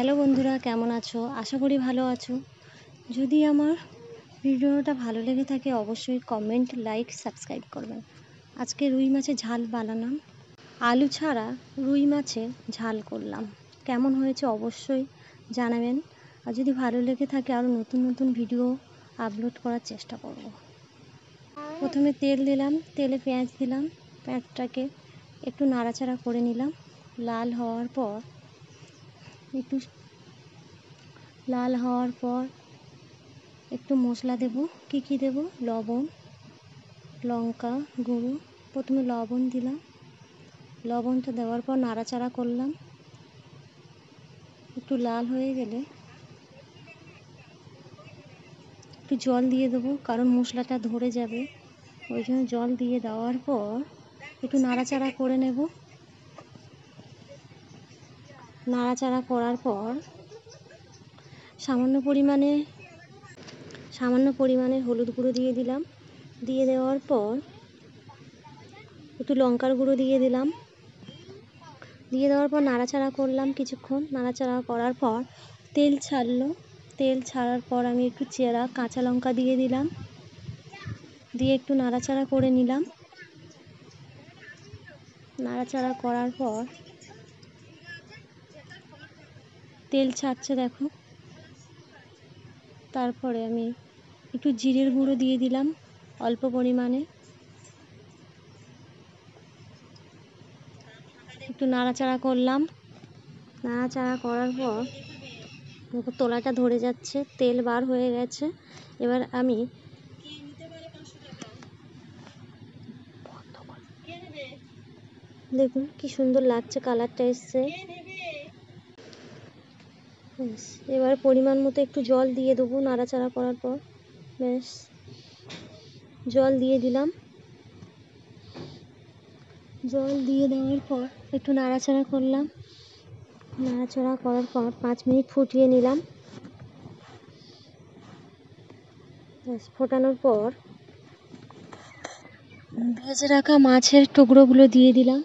Hello বন্ধুরা, কেমন আছো? আশা করি ভালো আছো। যদি আমার ভিডিওটা ভালো লেগে থাকে অবশ্যই কমেন্ট, লাইক, সাবস্ক্রাইব করবেন। আজকে রুই মাছের ঝাল বানালাম। আলু ছাড়া রুই মাছের ঝাল করলাম। কেমন হয়েছে অবশ্যই জানাবেন। আর যদি ভালো লেগে থাকে আরও নতুন নতুন ভিডিও আপলোড করার চেষ্টা করব। প্রথমে তেল দিলাম, তেলে পেঁয়াজ দিলাম। পেঁয়াজটাকে একটু নাড়াচাড়া করে নিলাম। লাল হওয়ার পর একটু মশলা দেব। কি দেব? লবণ, লঙ্কা গুঁড়ো। প্রথমে লবণ দিলাম। লবণটা দেওয়ার পর নাড়াচাড়া করলাম। একটু লাল হয়ে গেলে একটু জল দিয়ে দেবো, কারণ মশলাটা ধরে যাবে, ওই জন্য জল দিয়ে দেওয়ার পর একটু নাড়াচাড়া করে নেব। নাড়াচাড়া করার পর সামান্য পরিমাণে হলুদ গুঁড়ো দিয়ে দিলাম। দিয়ে দেওয়ার পর একটু লঙ্কার গুঁড়ো দিয়ে দিলাম। দিয়ে দেওয়ার পর নাড়াচাড়া করলাম কিছুক্ষণ। নাড়াচাড়া করার পর তেল ছাড়লো। তেল ছাড়ার পর আমি একটু চেরা কাঁচা লঙ্কা দিয়ে দিলাম। দিয়ে একটু নাড়াচাড়া করে নিলাম। নাড়াচাড়া করার পর তেল ছাড়ছে দেখো। তারপরে আমি একটু জিরের গুঁড়ো দিয়ে দিলাম অল্প পরিমাণে। একটু নাড়াচাড়া করলাম। নাড়াচাড়া করার পর তলাটা ধরে যাচ্ছে, তেল বার হয়ে গেছে। এবার আমি দেখুন কি সুন্দর লাগছে, কালারটা এসছে। এবার পরিমাণ মতো একটু জল দিয়ে দেবো নাড়াচাড়া করার পর। বেশ, জল দিয়ে দিলাম। জল দিয়ে দেওয়ার পর একটু নাড়াচাড়া করলাম। নাড়াচাড়া করার পর 5 মিনিট ফুটিয়ে নিলাম। ফোটানোর পর ভেজে রাখা মাছের টুকরোগুলো দিয়ে দিলাম।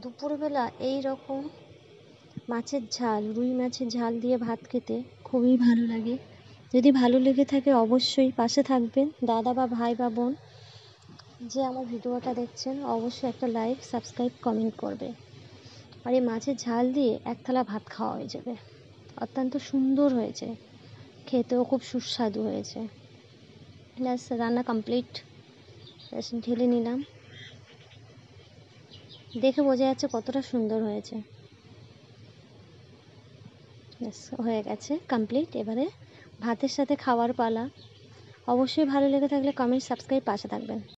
দুপুরবেলা এই রকম মাছের ঝাল, রুই মাছের ঝাল দিয়ে ভাত খেতে খুবই ভালো লাগে। যদি ভালো লেগে থাকে অবশ্যই পাশে থাকবেন, দাদা বা ভাই বা বোন যে আমার ভিডিওটা দেখছেন অবশ্যই একটা লাইক, সাবস্ক্রাইব, কমেন্ট করবে। আর এই মাছের ঝাল দিয়ে এক থালা ভাত খাওয়া হয়ে যাবে। অত্যন্ত সুন্দর হয়েছে, খেতেও খুব সুস্বাদু হয়েছে। ব্যাস, রান্না কমপ্লিট। ব্যাস, ঢেলে নিলাম। দেখে বোঝা যাচ্ছে কতটা সুন্দর হয়েছে। ব্যাস, হয়ে গেছে কমপ্লিট। এবারে ভাতের সাথে খাওয়ার পালা। অবশ্যই ভালো লেগে থাকলে কমেন্ট, সাবস্ক্রাইব, পাশে থাকবেন।